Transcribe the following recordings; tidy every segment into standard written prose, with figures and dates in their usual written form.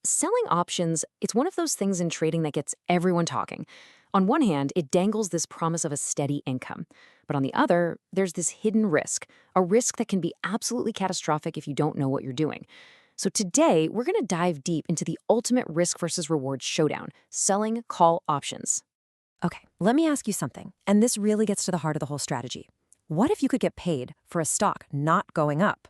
Selling options, it's one of those things in trading that gets everyone talking. On one hand, it dangles this promise of a steady income. But on the other, there's this hidden risk, a risk that can be absolutely catastrophic if you don't know what you're doing. So today, we're going to dive deep into the ultimate risk versus reward showdown, selling call options. Okay, let me ask you something, and this really gets to the heart of the whole strategy. What if you could get paid for a stock not going up?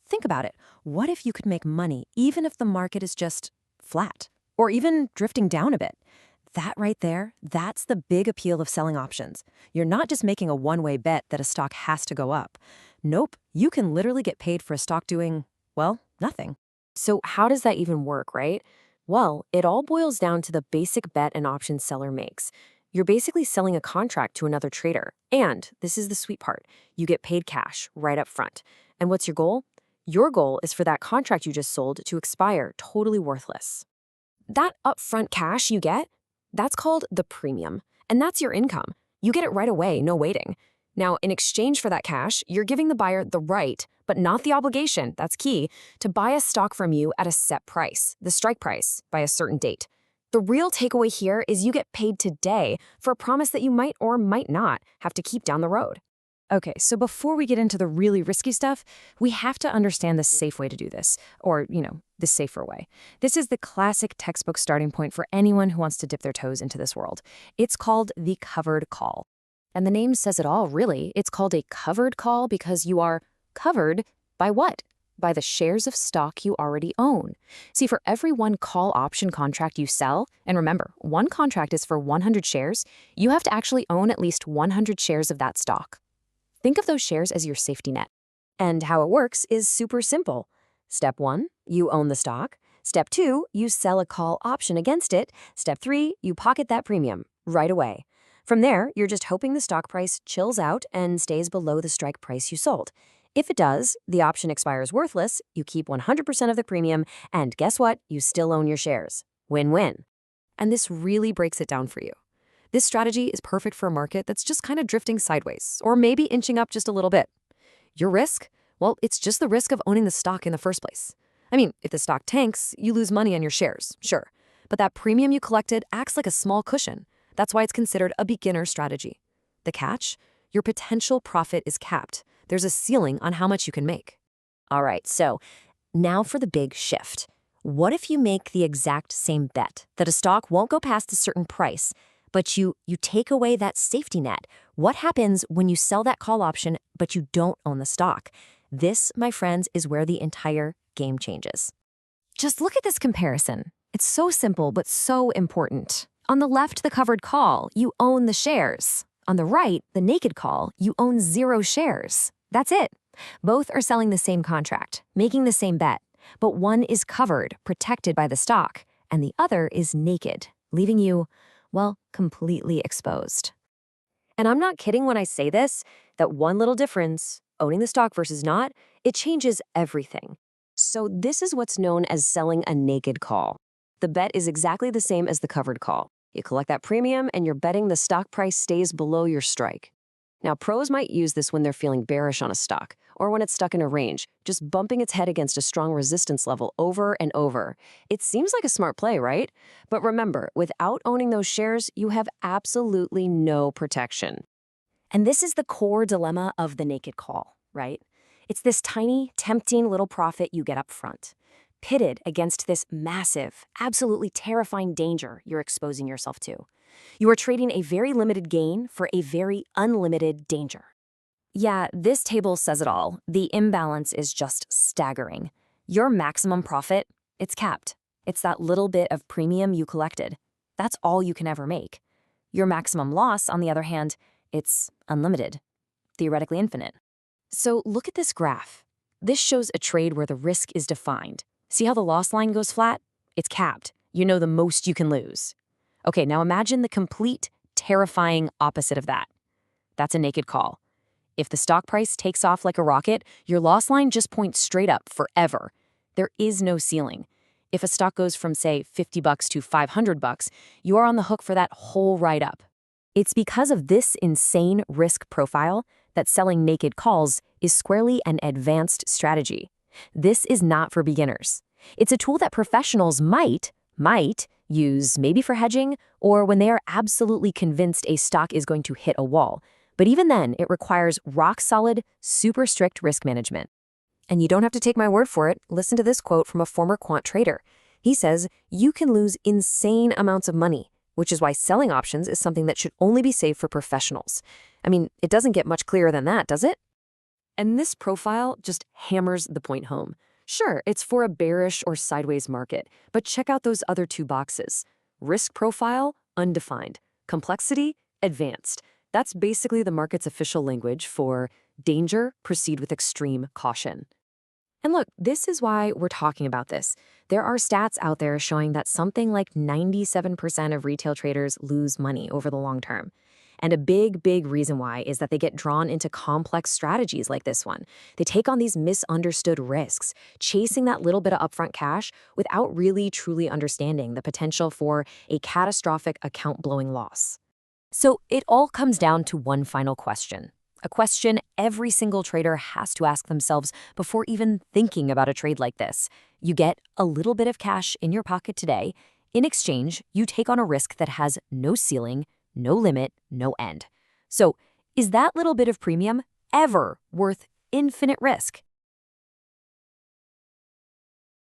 Think about it. What if you could make money even if the market is just flat or even drifting down a bit? That right there, that's the big appeal of selling options. You're not just making a one-way bet that a stock has to go up. Nope, you can literally get paid for a stock doing, well, nothing. So, how does that even work, right? Well, it all boils down to the basic bet an option seller makes. You're basically selling a contract to another trader. And this is the sweet part, you get paid cash right up front. And what's your goal? Your goal is for that contract you just sold to expire totally worthless. That upfront cash you get, that's called the premium. And that's your income. You get it right away, no waiting. Now, in exchange for that cash, you're giving the buyer the right, but not the obligation, that's key, to buy a stock from you at a set price, the strike price, by a certain date. The real takeaway here is you get paid today for a promise that you might or might not have to keep down the road. Okay, so before we get into the really risky stuff, we have to understand the safe way to do this, or, the safer way. This is the classic textbook starting point for anyone who wants to dip their toes into this world. It's called the covered call. And the name says it all, really. It's called a covered call because you are covered by what? By the shares of stock you already own. See, for every one call option contract you sell, and remember, one contract is for 100 shares, you have to actually own at least 100 shares of that stock. Think of those shares as your safety net. And how it works is super simple. Step 1, you own the stock. Step 2, you sell a call option against it. Step 3, you pocket that premium right away. From there, you're just hoping the stock price chills out and stays below the strike price you sold. If it does, the option expires worthless, you keep 100% of the premium, and guess what? You still own your shares. Win-win. And this really breaks it down for you. This strategy is perfect for a market that's just kind of drifting sideways, or maybe inching up just a little bit. Your risk? Well, it's just the risk of owning the stock in the first place. I mean, if the stock tanks, you lose money on your shares, sure. But that premium you collected acts like a small cushion. That's why it's considered a beginner strategy. The catch? Your potential profit is capped. There's a ceiling on how much you can make. All right, so now for the big shift. What if you make the exact same bet that a stock won't go past a certain price, but you take away that safety net? What happens when you sell that call option, but you don't own the stock? This, my friends, is where the entire game changes. Just look at this comparison. It's so simple, but so important. On the left, the covered call, you own the shares. On the right, the naked call, you own 0 shares. That's it. Both are selling the same contract, making the same bet, but one is covered, protected by the stock, and the other is naked, leaving you, well, completely exposed. And I'm not kidding when I say this, that one little difference, owning the stock versus not, it changes everything. So this is what's known as selling a naked call. The bet is exactly the same as the covered call. You collect that premium and you're betting the stock price stays below your strike. Now, pros might use this when they're feeling bearish on a stock, or when it's stuck in a range, just bumping its head against a strong resistance level over and over. It seems like a smart play, right? But remember, without owning those shares, you have absolutely no protection. And this is the core dilemma of the naked call, right? It's this tiny, tempting little profit you get up front, pitted against this massive, absolutely terrifying danger you're exposing yourself to. You are trading a very limited gain for a very unlimited danger. Yeah, this table says it all. The imbalance is just staggering. Your maximum profit, it's capped. It's that little bit of premium you collected. That's all you can ever make. Your maximum loss, on the other hand, it's unlimited, theoretically infinite. So look at this graph. This shows a trade where the risk is defined. See how the loss line goes flat? It's capped. You know the most you can lose. Okay, now imagine the complete, terrifying opposite of that. That's a naked call. If the stock price takes off like a rocket, your loss line just points straight up forever. There is no ceiling. If a stock goes from, say, $50 to $500, you are on the hook for that whole ride up. It's because of this insane risk profile that selling naked calls is squarely an advanced strategy. This is not for beginners. It's a tool that professionals might use maybe for hedging or when they are absolutely convinced a stock is going to hit a wall. But even then, it requires rock-solid, super strict risk management. And you don't have to take my word for it. Listen to this quote from a former quant trader. He says, "You can lose insane amounts of money, which is why selling options is something that should only be saved for professionals." I mean, it doesn't get much clearer than that, does it? And this profile just hammers the point home. Sure, it's for a bearish or sideways market, but check out those other two boxes. Risk profile, undefined. Complexity, advanced. That's basically the market's official language for danger, proceed with extreme caution. And look, this is why we're talking about this. There are stats out there showing that something like 97% of retail traders lose money over the long term. And a big reason why is that they get drawn into complex strategies like this one. They take on these misunderstood risks, chasing that little bit of upfront cash without really truly understanding the potential for a catastrophic account-blowing loss. So it all comes down to one final question. A question every single trader has to ask themselves before even thinking about a trade like this. You get a little bit of cash in your pocket today. In exchange, you take on a risk that has no ceiling, no limit, no end. So, is that little bit of premium ever worth infinite risk?